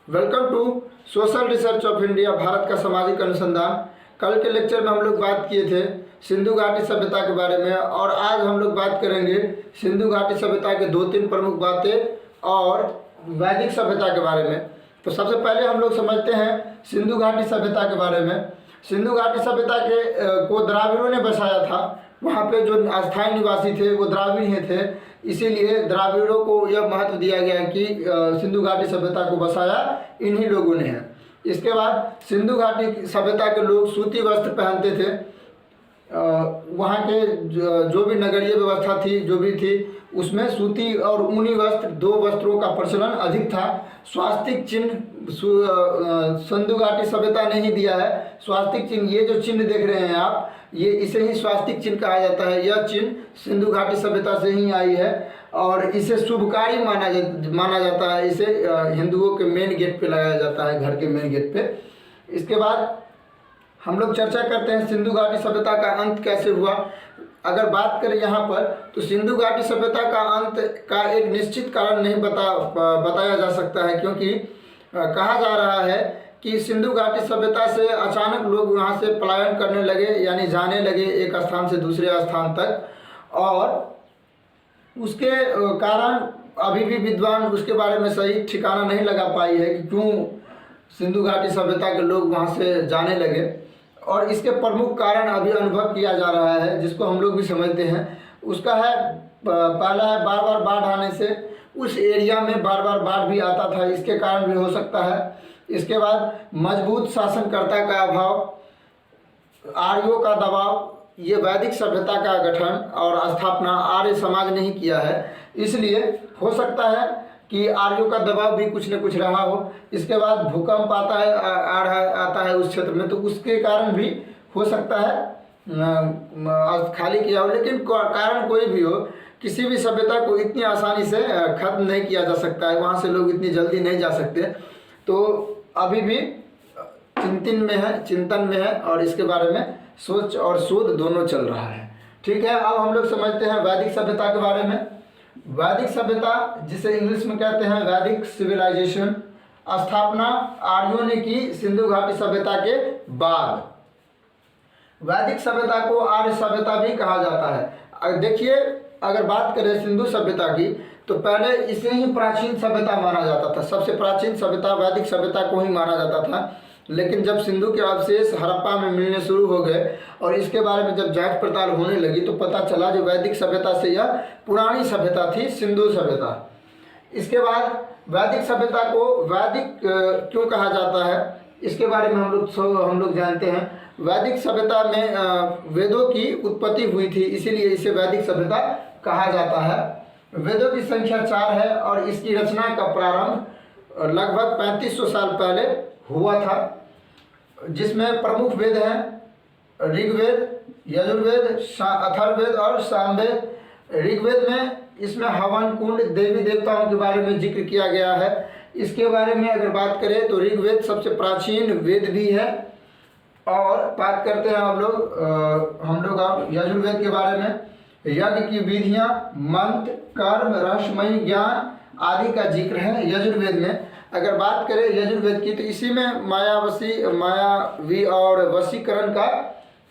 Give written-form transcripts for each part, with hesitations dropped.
Welcome to social research of India, Bharat का सामाजिक अनुसंधान। कल के लेक्चर में हम लोग बात किए थे सिंधु घाटी सभ्यता के बारे में, और आज हम लोग बात करेंगे सिंधु घाटी सभ्यता के दो तीन प्रमुख बातें और वैदिक सभ्यता के बारे में। तो सबसे पहले हम लोग समझते हैं सिंधु घाटी सभ्यता के बारे में। सिंधु घाटी सभ्यता को द्राविड़ों ने बसाया था। वहाँ पे जो अस्थायी निवासी थे वो द्राविड़ ही थे, इसीलिए द्राविड़ों को यह महत्व दिया गया कि सिंधु घाटी सभ्यता को बसाया इन्हीं लोगों ने है। इसके बाद सिंधु घाटी सभ्यता के लोग सूती वस्त्र पहनते थे। वहाँ के जो भी नगरीय व्यवस्था थी, जो भी थी, उसमें सूती और ऊनी वस्त्र, दो वस्त्रों का प्रचलन अधिक था। स्वास्तिक चिन्ह सिंधु घाटी सभ्यता ने ही दिया है। स्वास्तिक चिन्ह, ये जो चिन्ह देख रहे हैं आप, ये इसे ही स्वास्तिक चिन्ह कहा जाता है। यह चिन्ह सिंधु घाटी सभ्यता से ही आई है और इसे शुभकारी माना जाता है। इसे हिंदुओं के मेन गेट पे लगाया जाता है, घर के मेन गेट पे। इसके बाद हम लोग चर्चा करते हैं सिंधु घाटी सभ्यता का अंत कैसे हुआ। अगर बात करें यहाँ पर, तो सिंधु घाटी सभ्यता का अंत का एक निश्चित कारण नहीं बताया जा सकता है, क्योंकि कहा जा रहा है कि सिंधु घाटी सभ्यता से अचानक लोग वहाँ से पलायन करने लगे, यानी जाने लगे एक स्थान से दूसरे स्थान तक, और उसके कारण अभी भी विद्वान उसके बारे में सही ठिकाना नहीं लगा पाई है कि क्यों सिंधु घाटी सभ्यता के लोग वहाँ से जाने लगे। और इसके प्रमुख कारण अभी अनुभव किया जा रहा है, जिसको हम लोग भी समझते हैं। उसका है, पहला है बार बार बाढ़ आने से उस एरिया में बार बार बाढ़ भी आता था, इसके कारण भी हो सकता है। इसके बाद मजबूत शासनकर्ता का अभाव, आर्यों का दबाव, ये वैदिक सभ्यता का गठन और स्थापना आर्य समाज ने ही किया है, इसलिए हो सकता है कि आर्यों का दबाव भी कुछ न कुछ रहा हो। इसके बाद भूकंप आता है उस क्षेत्र में, तो उसके कारण भी हो सकता है खाली किया हो। लेकिन कारण कोई भी हो, किसी भी सभ्यता को इतनी आसानी से खत्म नहीं किया जा सकता है, वहाँ से लोग इतनी जल्दी नहीं जा सकते। तो अभी भी चिंतन में है और इसके बारे में सोच और शोध दोनों चल रहा है। ठीक है, अब हम लोग समझते हैं वैदिक सभ्यता के बारे में। वैदिक सभ्यता, जिसे इंग्लिश में कहते हैं वैदिक सिविलाइजेशन, स्थापना आर्यों ने की सिंधु घाटी सभ्यता के बाद। वैदिक सभ्यता को आर्य सभ्यता भी कहा जाता है। देखिए, अगर बात करें सिंधु सभ्यता की, तो पहले इसे ही प्राचीन सभ्यता माना जाता था। सबसे प्राचीन सभ्यता वैदिक सभ्यता को ही माना जाता था। लेकिन जब सिंधु के अवशेष हड़प्पा में मिलने शुरू हो गए और इसके बारे में जब जांच पड़ताल होने लगी, तो पता चला जो वैदिक सभ्यता से यह पुरानी सभ्यता थी, सिंधु सभ्यता। इसके बाद वैदिक सभ्यता को वैदिक क्यों कहा जाता है, इसके बारे में हम लोग जानते हैं। वैदिक सभ्यता में वेदों की उत्पत्ति हुई थी, इसीलिए इसे वैदिक सभ्यता कहा जाता है। वेदों की संख्या 4 है और इसकी रचना का प्रारंभ लगभग 3500 साल पहले हुआ था, जिसमें प्रमुख वेद हैं ऋग्वेद, यजुर्वेद, अथर्ववेद और सामवेद। ऋग्वेद में इसमें हवन कुंड, देवी देवताओं के बारे में जिक्र किया गया है। इसके बारे में अगर बात करें तो ऋग्वेद सबसे प्राचीन वेद भी है। और बात करते हैं हम लोग अब यजुर्वेद के बारे में। यज्ञ की विधियाँ, मंत्र, कर्म, रहस्यमयी ज्ञान आदि का जिक्र है यजुर्वेद में। अगर बात करें यजुर्वेद की, तो इसी में मायावी और वशीकरण का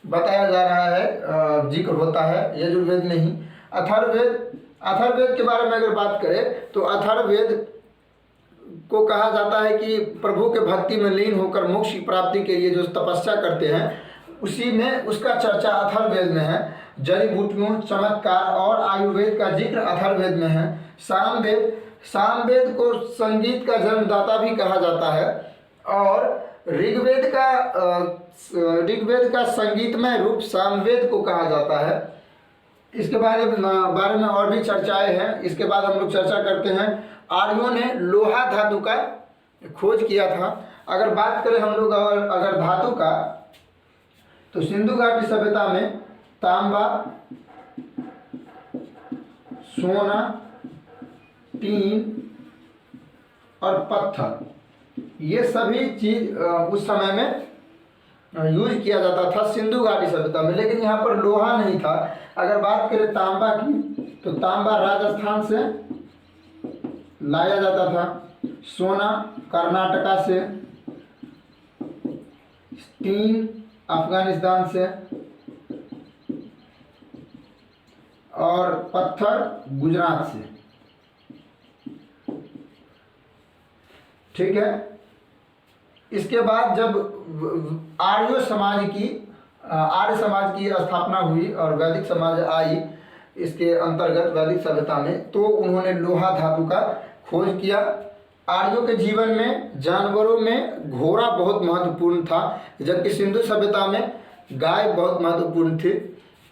बताया जा रहा है, जिक्र होता है यजुर्वेद में ही। अथर्ववेद के बारे में अगर बात करें, तो अथर्ववेद को कहा जाता है कि प्रभु के भक्ति में लीन होकर मोक्ष की प्राप्ति के लिए जो तपस्या करते हैं, उसी में उसका चर्चा अथर्ववेद में है। जड़ी बूटियों, चमत्कार और आयुर्वेद का जिक्र अथर्ववेद में है। सामवेद को संगीत का जन्मदाता भी कहा जाता है। और ऋग्वेद का संगीतमय रूप सामवेद को कहा जाता है। इसके बारे में और भी चर्चाएं हैं। इसके बाद हम लोग चर्चा करते हैं, आर्यों ने लोहा धातु का खोज किया था। अगर बात करें हम लोग अगर धातु का, तो सिंधु घाटी सभ्यता में तांबा, सोना, टीन और पत्थर, ये सभी चीज उस समय में यूज किया जाता था सिंधु घाटी सभ्यता में। लेकिन यहाँ पर लोहा नहीं था। अगर बात करें तांबा की, तो तांबा राजस्थान से लाया जाता था। सोना कर्नाटका से, टीन अफगानिस्तान से और पत्थर गुजरात से। ठीक है। इसके बाद जब आर्य समाज की स्थापना हुई और वैदिक समाज आई इसके अंतर्गत वैदिक सभ्यता में, तो उन्होंने लोहा धातु का खोज किया। आर्यों के जीवन में जानवरों में घोड़ा बहुत महत्वपूर्ण था, जबकि सिंधु सभ्यता में गाय बहुत महत्वपूर्ण थी।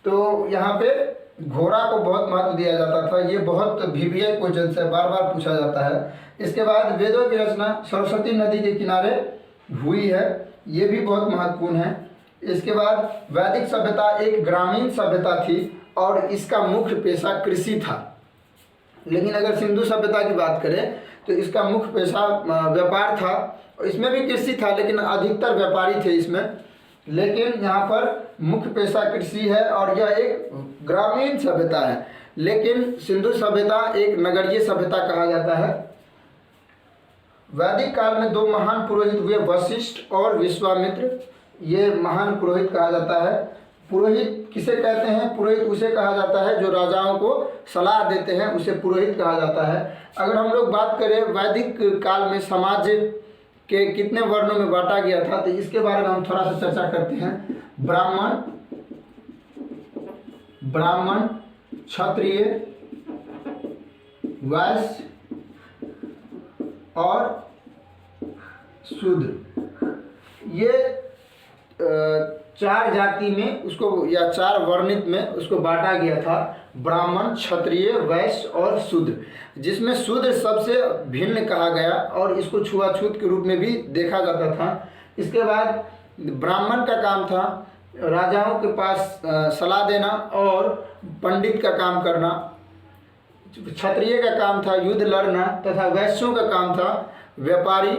तो यहाँ पे घोड़ा को बहुत महत्व दिया जाता था। ये बहुत VVI क्वेश्चन से बार बार पूछा जाता है। इसके बाद वेदों की रचना सरस्वती नदी के किनारे हुई है, ये भी बहुत महत्वपूर्ण है। इसके बाद वैदिक सभ्यता एक ग्रामीण सभ्यता थी और इसका मुख्य पेशा कृषि था। लेकिन अगर सिंधु सभ्यता की बात करें तो इसका मुख्य पेशा व्यापार था। इसमें भी कृषि था लेकिन अधिकतर व्यापारी थे इसमें। लेकिन यहाँ पर मुख्य पेशा कृषि है और यह एक ग्रामीण सभ्यता है। लेकिन सिंधु सभ्यता एक नगरीय सभ्यता कहा जाता है। वैदिक काल में दो महान पुरोहित हुए, वशिष्ठ और विश्वामित्र। ये महान पुरोहित कहा जाता है। पुरोहित किसे कहते हैं? पुरोहित उसे कहा जाता है जो राजाओं को सलाह देते हैं, उसे पुरोहित कहा जाता है। अगर हम लोग बात करें वैदिक काल में समाज के कितने वर्णों में बांटा गया था, तो इसके बारे में हम थोड़ा सा चर्चा करते हैं। ब्राह्मण, क्षत्रिय, वैश्य और शूद्र, ये चार जाति में उसको या चार वर्णित में उसको बांटा गया था। ब्राह्मण, क्षत्रिय, वैश्य और शूद्र, जिसमें शूद्र सबसे भिन्न कहा गया और इसको छुआछूत के रूप में भी देखा जाता था। इसके बाद ब्राह्मण का काम था राजाओं के पास सलाह देना और पंडित का काम करना। क्षत्रिय का काम था युद्ध लड़ना तथा वैश्यों का काम था व्यापारी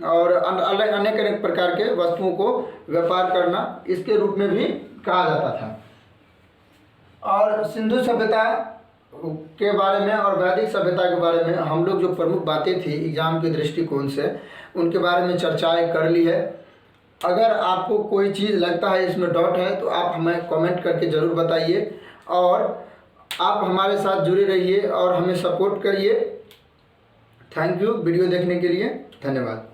और अनेक अनेक प्रकार के वस्तुओं को व्यापार करना, इसके रूप में भी कहा जाता था। और सिंधु सभ्यता के बारे में और वैदिक सभ्यता के बारे में हम लोग जो प्रमुख बातें थी एग्जाम के दृष्टिकोण से, उनके बारे में चर्चाएं कर ली है। अगर आपको कोई चीज़ लगता है इसमें डाउट है तो आप हमें कमेंट करके ज़रूर बताइए और आप हमारे साथ जुड़े रहिए और हमें सपोर्ट करिए। थैंक यू वीडियो देखने के लिए, धन्यवाद।